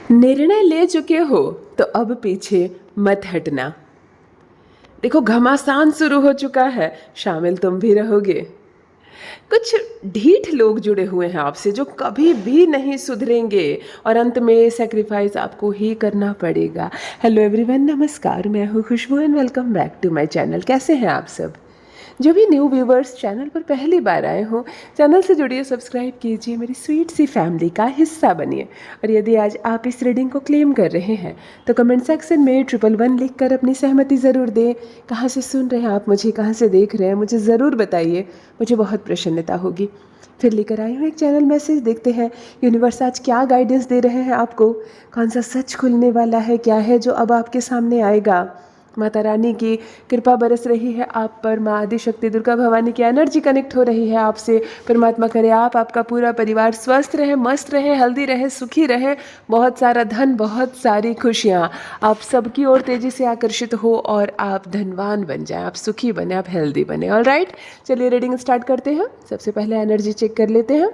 निर्णय ले चुके हो तो अब पीछे मत हटना। देखो घमासान शुरू हो चुका है, शामिल तुम भी रहोगे। कुछ ढीठ लोग जुड़े हुए हैं आपसे जो कभी भी नहीं सुधरेंगे और अंत में सेक्रीफाइस आपको ही करना पड़ेगा। हेलो एवरीवन, नमस्कार, मैं हूँ Khushboo and welcome back to my channel. कैसे हैं आप सब? जो भी न्यू व्यूवर्स चैनल पर पहली बार आए हों, चैनल से जुड़िए, सब्सक्राइब कीजिए, मेरी स्वीट सी फैमिली का हिस्सा बनिए। और यदि आज आप इस रीडिंग को क्लेम कर रहे हैं तो कमेंट सेक्शन में 111 लिख कर अपनी सहमति ज़रूर दें। कहाँ से सुन रहे हैं आप मुझे, कहाँ से देख रहे हैं, मुझे ज़रूर बताइए, मुझे बहुत प्रसन्नता होगी। फिर लेकर आई हूँ एक चैनल मैसेज, देखते हैं यूनिवर्स आज क्या गाइडेंस दे रहे हैं आपको। कौन सा सच खुलने वाला है, क्या है जो अब आपके सामने आएगा। माता रानी की कृपा बरस रही है आप पर, माँ आदिशक्ति दुर्गा भवानी की एनर्जी कनेक्ट हो रही है आपसे। परमात्मा करे आप, आपका पूरा परिवार स्वस्थ रहे, मस्त रहे, हेल्दी रहे, सुखी रहे, बहुत सारा धन, बहुत सारी खुशियाँ आप सबकी ओर तेज़ी से आकर्षित हो और आप धनवान बन जाएं, आप सुखी बने, आप हेल्दी बने। ऑल राइट, चलिए रीडिंग स्टार्ट करते हैं। सबसे पहले एनर्जी चेक कर लेते हैं।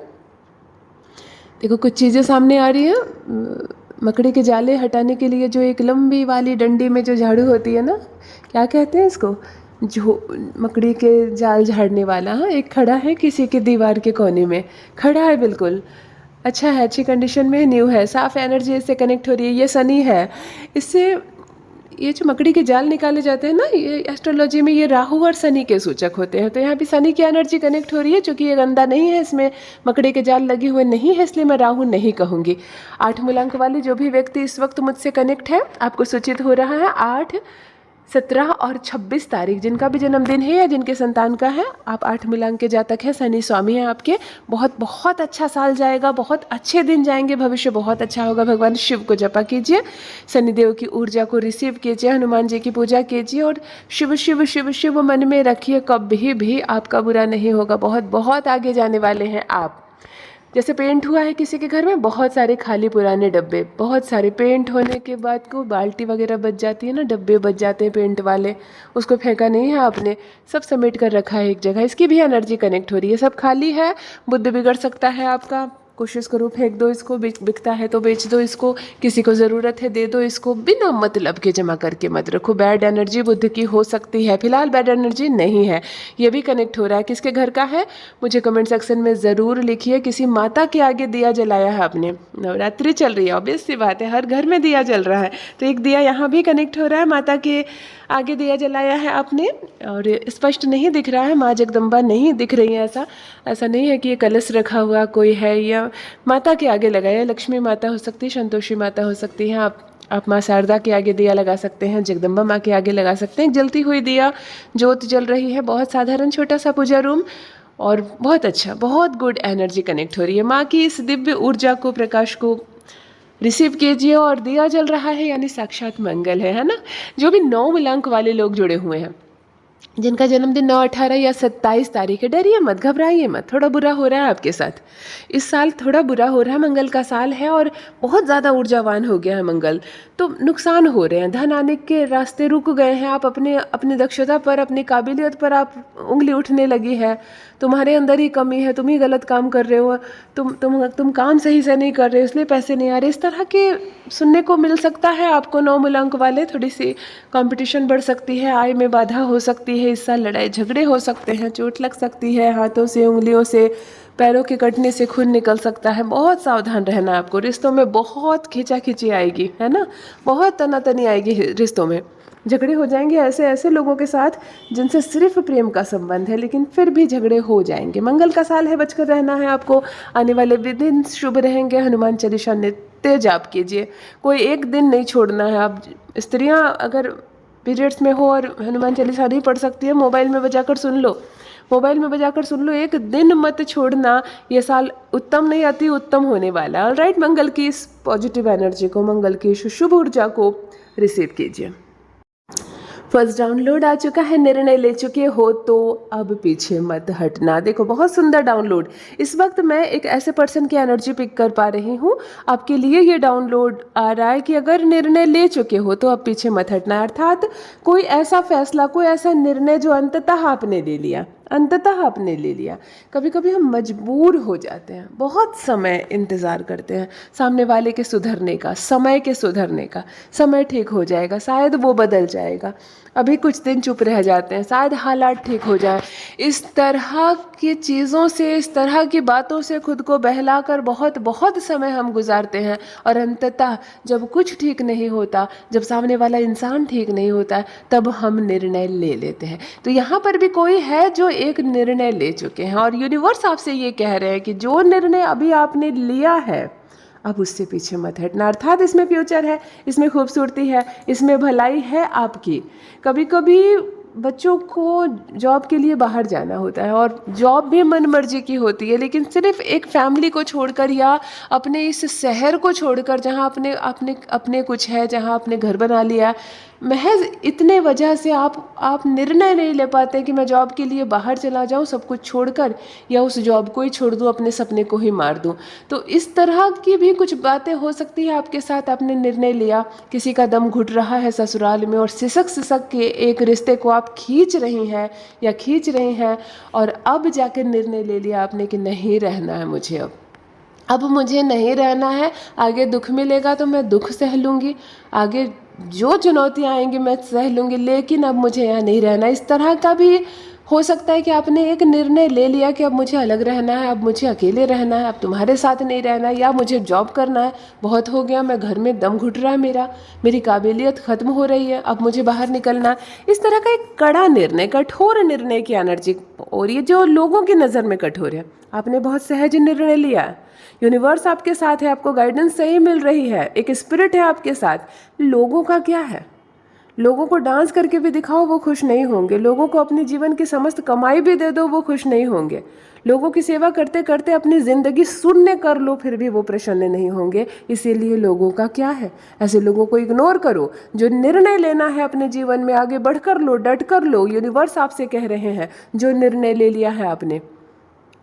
देखो कुछ चीज़ें सामने आ रही हैं। मकड़ी के जाले हटाने के लिए जो एक लंबी वाली डंडी में जो झाड़ू होती है ना, क्या कहते हैं इसको, जो मकड़ी के जाल झाड़ने वाला, हाँ, एक खड़ा है किसी के दीवार के कोने में, खड़ा है बिल्कुल, अच्छा है, अच्छी कंडीशन में, न्यू है, साफ एनर्जी इससे कनेक्ट हो रही है। ये सनी है। इससे ये जो मकड़ी के जाल निकाले जाते हैं ना, ये एस्ट्रोलॉजी में ये राहु और शनि के सूचक होते हैं। तो यहाँ भी शनि की एनर्जी कनेक्ट हो रही है, क्योंकि ये गंदा नहीं है, इसमें मकड़ी के जाल लगे हुए नहीं है, इसलिए मैं राहु नहीं कहूँगी। 8 मूलांक वाली जो भी व्यक्ति इस वक्त मुझसे कनेक्ट है, आपको सूचित हो रहा है 8, 17 और 26 तारीख, जिनका भी जन्मदिन है या जिनके संतान का है, आप 8 मूलांक के जातक हैं, शनि स्वामी हैं आपके। बहुत बहुत अच्छा साल जाएगा, बहुत अच्छे दिन जाएंगे, भविष्य बहुत अच्छा होगा। भगवान शिव को जपा कीजिए, शनिदेव की ऊर्जा को रिसीव कीजिए, हनुमान जी की पूजा कीजिए और शिव शिव शिव शिव मन में रखिए, कभी भी आपका बुरा नहीं होगा। बहुत बहुत आगे जाने वाले हैं आप। जैसे पेंट हुआ है किसी के घर में, बहुत सारे खाली पुराने डब्बे, बहुत सारे पेंट होने के बाद को बाल्टी वगैरह बच जाती है ना, डब्बे बच जाते हैं पेंट वाले, उसको फेंका नहीं है आपने, सब समेट कर रखा है एक जगह। इसकी भी एनर्जी कनेक्ट हो रही है, सब खाली है, बुद्ध बिगड़ सकता है आपका। कोशिश करो फेंक दो इसको, बिकता है तो बेच दो इसको, किसी को ज़रूरत है दे दो इसको, बिना मतलब के जमा करके मत रखो। बैड एनर्जी बुद्ध की हो सकती है, फिलहाल बैड एनर्जी नहीं है। ये भी कनेक्ट हो रहा है, किसके घर का है मुझे कमेंट सेक्शन में ज़रूर लिखिए। किसी माता के आगे दिया जलाया है आपने, नवरात्रि चल रही है, ऑब्वियस सी बात है, हर घर में दिया जल रहा है, तो एक दिया यहाँ भी कनेक्ट हो रहा है, माता के आगे दिया जलाया है आपने, और स्पष्ट नहीं दिख रहा है, माँ जगदम्बा नहीं दिख रही है, ऐसा नहीं है कि ये कलश रखा हुआ कोई है, या माता के आगे लगाया, लक्ष्मी माता हो सकती है, संतोषी माता हो सकती है, आप माँ शारदा के आगे दिया लगा सकते हैं, जगदम्बा माँ के आगे लगा सकते हैं। जलती हुई दिया, ज्योत जल रही है, बहुत साधारण छोटा सा पूजा रूम, और बहुत अच्छा, बहुत गुड एनर्जी कनेक्ट हो रही है। माँ की इस दिव्य ऊर्जा को, प्रकाश को रिसीव कीजिए, और दिया जल रहा है यानी साक्षात मंगल है ना। जो भी 9 मूलांक वाले लोग जुड़े हुए हैं, जिनका जन्मदिन 9, 18 या 27 तारीख है, डरिए मत, घबराइए मत, थोड़ा बुरा हो रहा है आपके साथ, इस साल थोड़ा बुरा हो रहा है, मंगल का साल है और बहुत ज़्यादा ऊर्जावान हो गया है मंगल, तो नुकसान हो रहे हैं, धन आने के रास्ते रुक गए हैं, आप अपनी दक्षता पर, अपनी काबिलियत पर आप उंगली उठने लगी है, तुम्हारे अंदर ही कमी है, तुम ही गलत काम कर रहे हो, तुम काम सही से नहीं कर रहे हो, इसलिए पैसे नहीं आ रहे, इस तरह के सुनने को मिल सकता है आपको। 9 मूलांक वाले, थोड़ी सी कंपटीशन बढ़ सकती है, आय में बाधा हो सकती है, इस साल लड़ाई झगड़े हो सकते हैं, चोट लग सकती है, हाथों से, उंगलियों से, पैरों के कटने से खून निकल सकता है, बहुत सावधान रहना है आपको। रिश्तों में बहुत खींचाखींची आएगी, है ना, बहुत तनातनी आएगी रिश्तों में, झगड़े हो जाएंगे ऐसे ऐसे लोगों के साथ जिनसे सिर्फ प्रेम का संबंध है, लेकिन फिर भी झगड़े हो जाएंगे। मंगल का साल है, बचकर रहना है आपको, आने वाले भी दिन शुभ रहेंगे। हनुमान चालीसा नित्य जाप कीजिए, कोई एक दिन नहीं छोड़ना है। आप स्त्रियां अगर पीरियड्स में हो और हनुमान चालीसा नहीं पढ़ सकती है, मोबाइल में बजाकर सुन लो, मोबाइल में बजाकर सुन लो, एक दिन मत छोड़ना। ये साल उत्तम नहीं, अति उत्तम होने वाला है। ऑलराइट, मंगल की इस पॉजिटिव एनर्जी को, मंगल की इस शुभ ऊर्जा को रिसीव कीजिए। फर्स्ट डाउनलोड आ चुका है, निर्णय ले चुके हो तो अब पीछे मत हटना। देखो बहुत सुंदर डाउनलोड, इस वक्त मैं एक ऐसे पर्सन की एनर्जी पिक कर पा रही हूँ, आपके लिए ये डाउनलोड आ रहा है कि अगर निर्णय ले चुके हो तो अब पीछे मत हटना, अर्थात कोई ऐसा फैसला, कोई ऐसा निर्णय जो अंततः आपने ले लिया, अंततः आपने ले लिया। कभी कभी हम मजबूर हो जाते हैं, बहुत समय इंतज़ार करते हैं सामने वाले के सुधरने का, समय के सुधरने का। समय ठीक हो जाएगा, शायद वो बदल जाएगा, अभी कुछ दिन चुप रह जाते हैं, शायद हालात ठीक हो जाए। इस तरह की चीज़ों से, इस तरह की बातों से खुद को बहलाकर बहुत बहुत समय हम गुजारते हैं, और अंततः जब कुछ ठीक नहीं होता, जब सामने वाला इंसान ठीक नहीं होता, तब हम निर्णय ले लेते हैं। तो यहाँ पर भी कोई है जो एक निर्णय ले चुके हैं, और यूनिवर्स आपसे ये कह रहे हैं कि जो निर्णय अभी आपने लिया है, अब उससे पीछे मत हटना। अर्थात इसमें फ्यूचर है, इसमें खूबसूरती है, इसमें भलाई है आपकी। कभी कभी बच्चों को जॉब के लिए बाहर जाना होता है, और जॉब भी मन मर्जी की होती है, लेकिन सिर्फ एक फैमिली को छोड़कर या अपने इस शहर को छोड़कर, जहाँ अपने अपने अपने कुछ है, जहाँ आपने घर बना लिया, महज इतने वजह से आप निर्णय नहीं ले पाते कि मैं जॉब के लिए बाहर चला जाऊँ सब कुछ छोड़कर, या उस जॉब को ही छोड़ दूँ, अपने सपने को ही मार दूँ। तो इस तरह की भी कुछ बातें हो सकती है आपके साथ। आपने निर्णय लिया, किसी का दम घुट रहा है ससुराल में, और सिसक सिसक के एक रिश्ते को आप खींच रही हैं या खींच रहे हैं, और अब जाकर निर्णय ले लिया आपने कि नहीं रहना है मुझे, अब मुझे नहीं रहना है। आगे दुख मिलेगा तो मैं दुख सह लूँगी, आगे जो चुनौतियाँ आएंगी मैं सह लूँगी, लेकिन अब मुझे यहाँ नहीं रहना। इस तरह का भी हो सकता है कि आपने एक निर्णय ले लिया कि अब मुझे अलग रहना है, अब मुझे अकेले रहना है, अब तुम्हारे साथ नहीं रहना है, या मुझे जॉब करना है, बहुत हो गया, मैं घर में दम घुट रहा है मेरी काबिलियत ख़त्म हो रही है, अब मुझे बाहर निकलना है। इस तरह का एक कड़ा निर्णय, कठोर निर्णय की एनर्जी, और ये जो लोगों की नज़र में कठोर है, आपने बहुत सहज निर्णय लिया है। यूनिवर्स आपके साथ है, आपको गाइडेंस सही मिल रही है, एक स्पिरिट है आपके साथ। लोगों का क्या है? लोगों को डांस करके भी दिखाओ, वो खुश नहीं होंगे। लोगों को अपने जीवन की समस्त कमाई भी दे दो, वो खुश नहीं होंगे। लोगों की सेवा करते करते अपनी ज़िंदगी शून्य कर लो, फिर भी वो प्रसन्न नहीं होंगे। इसीलिए लोगों का क्या है? ऐसे लोगों को इग्नोर करो। जो निर्णय लेना है अपने जीवन में, आगे बढ़कर लो, डट कर लो। यूनिवर्स आपसे कह रहे हैं, जो निर्णय ले लिया है आपने,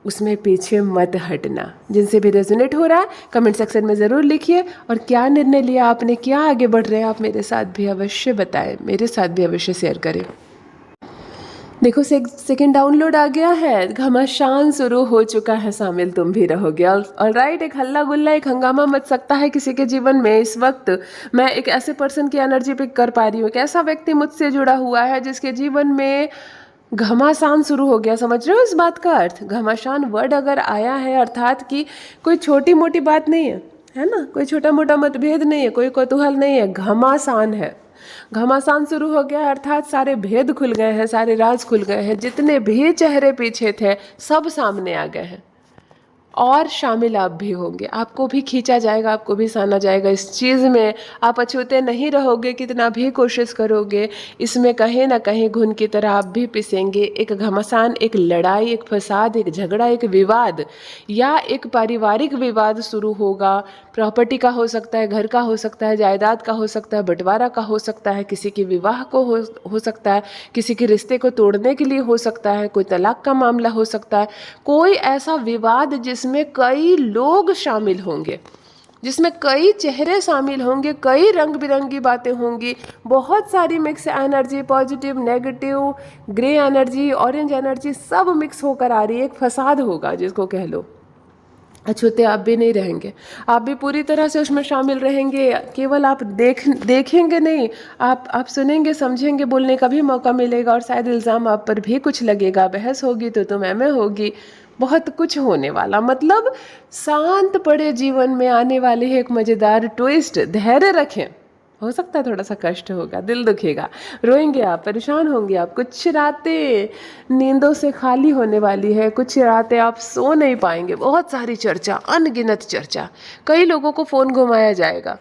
उसमें पीछे मत हटना। जिनसे भी रेजोनेट हो रहा है कमेंट सेक्शन में ज़रूर लिखिए, और क्या निर्णय लिया आपने, क्या आगे बढ़ रहे हैं आप, मेरे साथ भी अवश्य बताएं, मेरे साथ भी अवश्य शेयर करें। देखो सेकंड डाउनलोड आ गया है, घमासान शुरू हो चुका है, शामिल तुम भी रहोगे। ऑलराइट, एक हल्ला गुल्ला, एक हंगामा मच सकता है किसी के जीवन में इस वक्त। मैं एक ऐसे पर्सन की एनर्जी पिक कर पा रही हूँ, एक ऐसा व्यक्ति मुझसे जुड़ा हुआ है जिसके जीवन में घमासान शुरू हो गया। समझ रहे हो इस बात का अर्थ? घमासान वर्ड अगर आया है, अर्थात कि कोई छोटी मोटी बात नहीं है ना, कोई छोटा मोटा मतभेद नहीं है, कोई कौतूहल नहीं है, घमासान है। घमासान शुरू हो गया, अर्थात सारे भेद खुल गए हैं, सारे राज खुल गए हैं, जितने भी चेहरे पीछे थे सब सामने आ गए हैं, और शामिल आप भी होंगे। आपको भी खींचा जाएगा, आपको भी साना जाएगा इस चीज़ में। आप अछूते नहीं रहोगे, कितना भी कोशिश करोगे, इसमें कहीं ना कहीं घुन की तरह आप भी पिसेंगे। एक घमासान, एक लड़ाई, एक फसाद, एक झगड़ा, एक विवाद, या एक पारिवारिक विवाद शुरू होगा। प्रॉपर्टी का हो सकता है, घर का हो सकता है, जायदाद का हो सकता है, बंटवारा का हो सकता है, किसी के विवाह को हो सकता है, किसी के रिश्ते को तोड़ने के लिए हो सकता है, कोई तलाक का मामला हो सकता है। कोई ऐसा विवाद जिसमें कई लोग शामिल होंगे, जिसमें कई चेहरे शामिल होंगे, कई रंग बिरंगी बातें होंगी, बहुत सारी mix energy, positive, negative, grey energy, orange energy, सब मिक्स होकर आ रही है। एक फसाद होगा जिसको कह लो। अछूते आप भी नहीं रहेंगे, आप भी पूरी तरह से उसमें शामिल रहेंगे। केवल आप देखेंगे नहीं, आप सुनेंगे, समझेंगे, बोलने का भी मौका मिलेगा, और शायद इल्ज़ाम आप पर भी कुछ लगेगा, बहस होगी तो तुम में होगी, बहुत कुछ होने वाला। मतलब शांत पड़े जीवन में आने वाले है एक मज़ेदार ट्विस्ट। धैर्य रखें, हो सकता है थोड़ा सा कष्ट होगा, दिल दुखेगा, रोएंगे आप, परेशान होंगे आप, कुछ रातें नींदों से खाली होने वाली है, कुछ रातें आप सो नहीं पाएंगे। बहुत सारी चर्चा, अनगिनत चर्चा, कई लोगों को फ़ोन घुमाया जाएगा,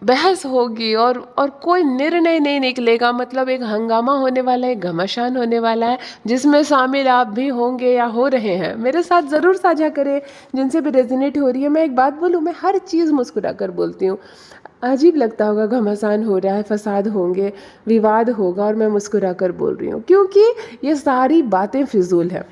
बहस होगी, और कोई निर्णय नहीं निकलेगा। मतलब एक हंगामा होने वाला है, घमासान होने वाला है, जिसमें शामिल आप भी होंगे या हो रहे हैं। मेरे साथ ज़रूर साझा करें जिनसे भी रेजोनेट हो रही है। मैं एक बात बोलूँ, मैं हर चीज़ मुस्कुरा कर बोलती हूँ। अजीब लगता होगा, घमासान हो रहा है, फसाद होंगे, विवाद होगा, और मैं मुस्कुरा कर बोल रही हूँ, क्योंकि ये सारी बातें फिजूल है।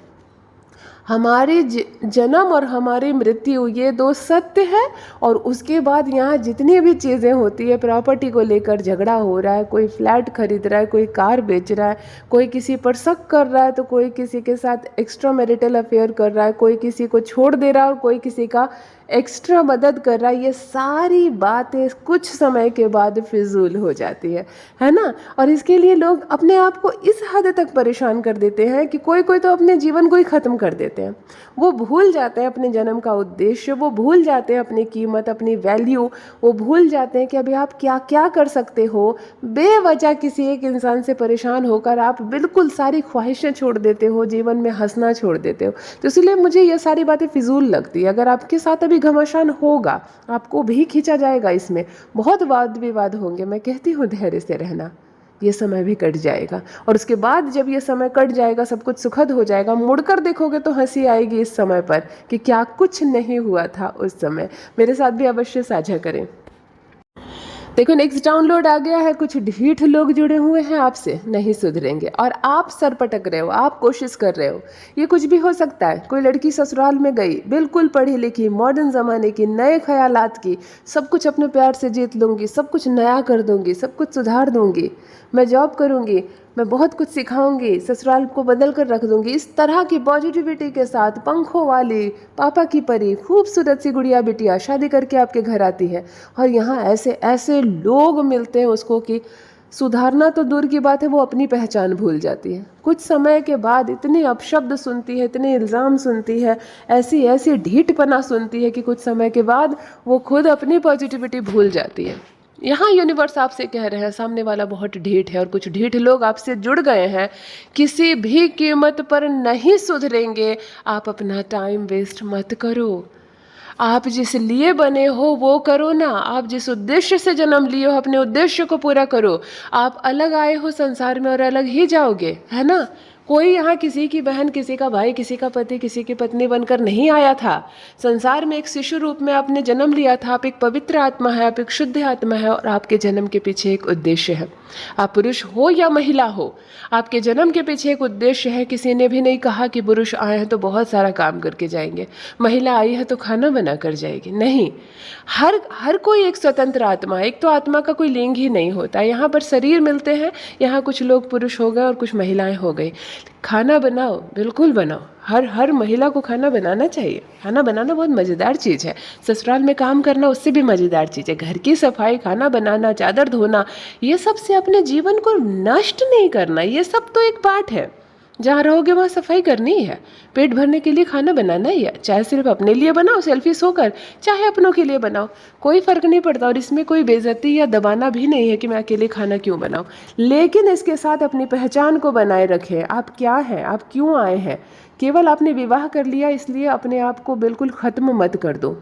हमारे जन्म और हमारी मृत्यु ये दो सत्य है। और उसके बाद यहाँ जितनी भी चीज़ें होती है, प्रॉपर्टी को लेकर झगड़ा हो रहा है, कोई फ्लैट खरीद रहा है, कोई कार बेच रहा है, कोई किसी पर शक कर रहा है, तो कोई किसी के साथ एक्स्ट्रा मैरिटल अफेयर कर रहा है, कोई किसी को छोड़ दे रहा है और कोई किसी का एक्स्ट्रा मदद कर रहा है, ये सारी बातें कुछ समय के बाद फिजूल हो जाती है ना। और इसके लिए लोग अपने आप को इस हद तक परेशान कर देते हैं कि कोई कोई तो अपने जीवन को ही ख़त्म कर देते हैं। वो भूल जाते हैं अपने जन्म का उद्देश्य, वो भूल जाते हैं अपनी कीमत, अपनी वैल्यू, वो भूल जाते हैं कि अभी आप क्या क्या कर सकते हो। बेवजह किसी एक इंसान से परेशान होकर आप बिल्कुल सारी ख्वाहिशें छोड़ देते हो, जीवन में हंसना छोड़ देते हो। तो इसलिए मुझे ये सारी बातें फिजूल लगती है। अगर आपके साथ अभी घमासान होगा, आपको भी खींचा जाएगा, इसमें बहुत वाद विवाद होंगे, मैं कहती हूँ धैर्य से रहना, ये समय भी कट जाएगा। और उसके बाद जब ये समय कट जाएगा, सब कुछ सुखद हो जाएगा, मुड़कर देखोगे तो हंसी आएगी इस समय पर कि क्या कुछ नहीं हुआ था उस समय। मेरे साथ भी अवश्य साझा करें। देखो नेक्स्ट डाउनलोड आ गया है। कुछ ढीठ लोग जुड़े हुए हैं आपसे, नहीं सुधरेंगे और आप सर पटक रहे हो, आप कोशिश कर रहे हो। ये कुछ भी हो सकता है। कोई लड़की ससुराल में गई, बिल्कुल पढ़ी लिखी, मॉडर्न ज़माने की, नए ख्यालात की, सब कुछ अपने प्यार से जीत लूँगी, सब कुछ नया कर दूँगी, सब कुछ सुधार दूँगी, मैं जॉब करूँगी, मैं बहुत कुछ सिखाऊंगी, ससुराल को बदल कर रख दूंगी। इस तरह की पॉजिटिविटी के साथ पंखों वाली पापा की परी खूबसूरत सी गुड़िया बिटिया शादी करके आपके घर आती है। और यहाँ ऐसे ऐसे लोग मिलते हैं उसको कि सुधारना तो दूर की बात है, वो अपनी पहचान भूल जाती है। कुछ समय के बाद इतने अपशब्द सुनती है, इतने इल्ज़ाम सुनती है, ऐसी ऐसी ढीठपना सुनती है कि कुछ समय के बाद वो खुद अपनी पॉजिटिविटी भूल जाती है। यहाँ यूनिवर्स आपसे कह रहे हैं सामने वाला बहुत ढीठ है और कुछ ढीठ लोग आपसे जुड़ गए हैं, किसी भी कीमत पर नहीं सुधरेंगे। आप अपना टाइम वेस्ट मत करो, आप जिस लिए बने हो वो करो ना। आप जिस उद्देश्य से जन्म लिए हो, अपने उद्देश्य को पूरा करो। आप अलग आए हो संसार में और अलग ही जाओगे, है ना। कोई यहाँ किसी की बहन, किसी का भाई, किसी का पति, किसी की पत्नी बनकर नहीं आया था। संसार में एक शिशु रूप में आपने जन्म लिया था। आप एक पवित्र आत्मा है, आप एक शुद्ध आत्मा है और आपके जन्म के पीछे एक उद्देश्य है। आप पुरुष हो या महिला हो, आपके जन्म के पीछे एक उद्देश्य है। किसी ने भी नहीं कहा कि पुरुष आए हैं तो बहुत सारा काम करके जाएंगे, महिला आई है तो खाना बना कर जाएगी, नहीं। हर कोई एक स्वतंत्र आत्मा है। एक तो आत्मा का कोई लिंग ही नहीं होता। यहाँ पर शरीर मिलते हैं, यहाँ कुछ लोग पुरुष हो गए और कुछ महिलाएं हो गई। खाना बनाओ, बिल्कुल बनाओ। हर महिला को खाना बनाना चाहिए। खाना बनाना बहुत मज़ेदार चीज़ है। ससुराल में काम करना उससे भी मज़ेदार चीज़ है। घर की सफाई, खाना बनाना, चादर धोना, ये सब से अपने जीवन को नष्ट नहीं करना। ये सब तो एक पार्ट है। जहाँ रहोगे वहाँ सफाई करनी ही है, पेट भरने के लिए खाना बनाना ही है। चाहे सिर्फ अपने लिए बनाओ सेल्फिश होकर, चाहे अपनों के लिए बनाओ, कोई फ़र्क नहीं पड़ता। और इसमें कोई बेइज्जती या दबाना भी नहीं है कि मैं अकेले खाना क्यों बनाऊँ। लेकिन इसके साथ अपनी पहचान को बनाए रखें। आप क्या हैं, आप क्यों आए हैं। केवल आपने विवाह कर लिया इसलिए अपने आप को बिल्कुल ख़त्म मत कर दो।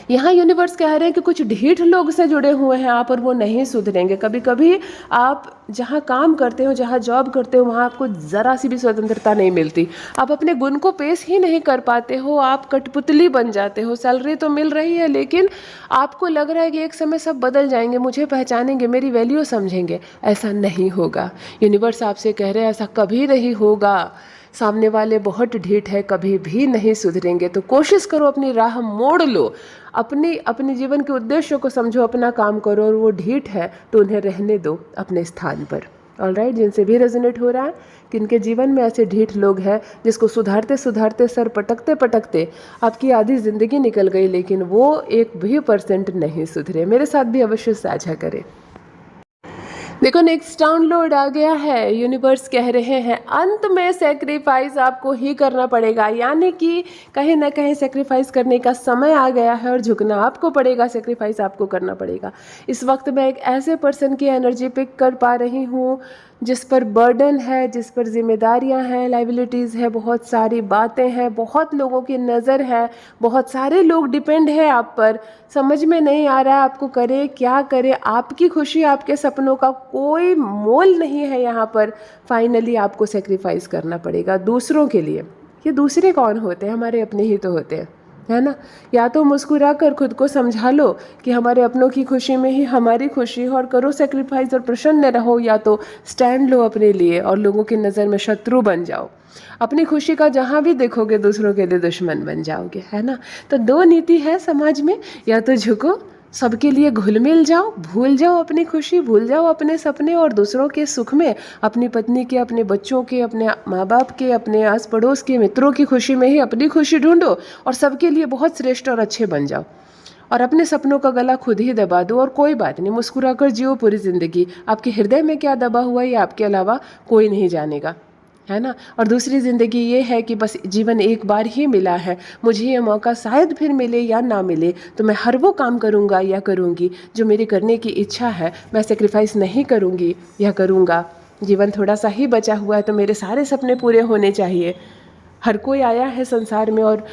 यहाँ यूनिवर्स कह रहे हैं कि कुछ ढीठ लोग से जुड़े हुए हैं आप और वो नहीं सुधरेंगे। कभी कभी आप जहाँ काम करते हो, जहाँ जॉब करते हो, वहाँ आपको ज़रा सी भी स्वतंत्रता नहीं मिलती। आप अपने गुण को पेश ही नहीं कर पाते हो, आप कठपुतली बन जाते हो। सैलरी तो मिल रही है लेकिन आपको लग रहा है कि एक समय सब बदल जाएंगे, मुझे पहचानेंगे, मेरी वैल्यू समझेंगे। ऐसा नहीं होगा। यूनिवर्स आपसे कह रहे हैं ऐसा कभी नहीं होगा। सामने वाले बहुत ढीठ है, कभी भी नहीं सुधरेंगे। तो कोशिश करो, अपनी राह मोड़ लो, अपने जीवन के उद्देश्य को समझो, अपना काम करो। और वो ढीठ है तो उन्हें रहने दो अपने स्थान पर। ऑलराइट, जिनसे भी रेजोनेट हो रहा है कि इनके जीवन में ऐसे ढीठ लोग हैं जिसको सुधारते सुधारते, सर पटकते पटकते आपकी आधी ज़िंदगी निकल गई, लेकिन वो 1% भी नहीं सुधरे, मेरे साथ भी अवश्य साझा करें। देखो नेक्स्ट डाउनलोड आ गया है। यूनिवर्स कह रहे हैं अंत में सेक्रीफाइस आपको ही करना पड़ेगा, यानी कि कहीं ना कहीं सेक्रीफाइस करने का समय आ गया है और झुकना आपको पड़ेगा, सेक्रीफाइस आपको करना पड़ेगा। इस वक्त मैं एक ऐसे पर्सन की एनर्जी पिक कर पा रही हूँ जिस पर बर्डन है, जिस पर जिम्मेदारियां हैं, लाइबिलिटीज़ है, बहुत सारी बातें हैं, बहुत लोगों की नज़र है, बहुत सारे लोग डिपेंड है आप पर। समझ में नहीं आ रहा है आपको करे क्या करे। आपकी खुशी, आपके सपनों का कोई मोल नहीं है यहाँ पर। फाइनली आपको सेक्रीफाइस करना पड़ेगा दूसरों के लिए। ये दूसरे कौन होते हैं, हमारे अपने ही तो होते हैं, है ना। या तो मुस्कुरा कर खुद को समझा लो कि हमारे अपनों की खुशी में ही हमारी खुशी है और करो सेक्रीफाइस और प्रसन्न रहो, या तो स्टैंड लो अपने लिए और लोगों की नज़र में शत्रु बन जाओ। अपनी खुशी का जहाँ भी देखोगे दूसरों के लिए दुश्मन बन जाओगे, है ना। तो दो नीति है समाज में, या तो झुको, सबके लिए घुल मिल जाओ, भूल जाओ अपनी खुशी, भूल जाओ अपने सपने और दूसरों के सुख में, अपनी पत्नी के, अपने बच्चों के, अपने माँ बाप के, अपने आस पड़ोस के मित्रों की खुशी में ही अपनी खुशी ढूंढो और सबके लिए बहुत श्रेष्ठ और अच्छे बन जाओ और अपने सपनों का गला खुद ही दबा दो। और कोई बात नहीं, मुस्कुरा कर जियो पूरी ज़िंदगी। आपके हृदय में क्या दबा हुआ है ये आपके अलावा कोई नहीं जानेगा, है ना। और दूसरी ज़िंदगी ये है कि बस जीवन एक बार ही मिला है, मुझे ये मौका शायद फिर मिले या ना मिले, तो मैं हर वो काम करूँगा या करूँगी जो मेरी करने की इच्छा है। मैं सेक्रीफाइस नहीं करूँगी या करूँगा। जीवन थोड़ा सा ही बचा हुआ है तो मेरे सारे सपने पूरे होने चाहिए। हर कोई आया है संसार में और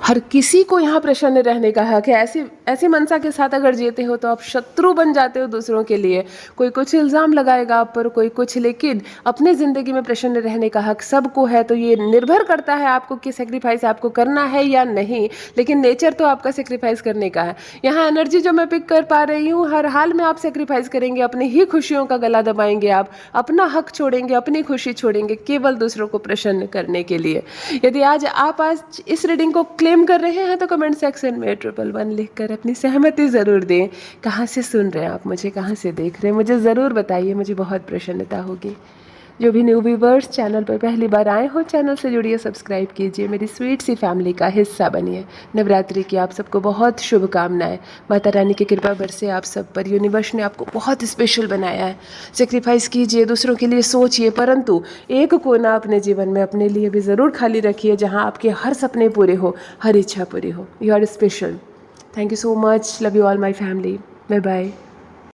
हर किसी को यहाँ प्रसन्न रहने का हक है। ऐसी ऐसी मनसा के साथ अगर जीते हो तो आप शत्रु बन जाते हो दूसरों के लिए। कोई कुछ इल्ज़ाम लगाएगा आप पर, कोई कुछ, लेकिन अपने ज़िंदगी में प्रसन्न रहने का हक सबको है। तो ये निर्भर करता है आपको कि सेक्रीफाइस आपको करना है या नहीं, लेकिन नेचर तो आपका सेक्रीफाइस करने का है। यहाँ एनर्जी जो मैं पिक कर पा रही हूँ, हर हाल में आप सेक्रीफाइस करेंगे, अपनी ही खुशियों का गला दबाएंगे, आप अपना हक छोड़ेंगे, अपनी खुशी छोड़ेंगे केवल दूसरों को प्रसन्न करने के लिए। यदि आज इस रीडिंग को क्लेम कर रहे हैं तो कमेंट सेक्शन में 111 लिखकर अपनी सहमति ज़रूर दें। कहाँ से सुन रहे हैं आप मुझे, कहाँ से देख रहे हैं, मुझे ज़रूर बताइए, मुझे बहुत प्रसन्नता होगी। जो भी न्यू व्यूवर्स चैनल पर पहली बार आए हो, चैनल से जुड़िए, सब्सक्राइब कीजिए, मेरी स्वीट सी फैमिली का हिस्सा बनिए। नवरात्रि की आप सबको बहुत शुभकामनाएं। माता रानी की कृपा बरसे आप सब पर। यूनिवर्स ने आपको बहुत स्पेशल बनाया है। सेक्रीफाइस कीजिए, दूसरों के लिए सोचिए, परंतु एक कोना अपने जीवन में अपने लिए भी ज़रूर खाली रखिए जहाँ आपके हर सपने पूरे हो, हर इच्छा पूरी हो। You are special. Thank you so much. Love you all my family. Bye bye.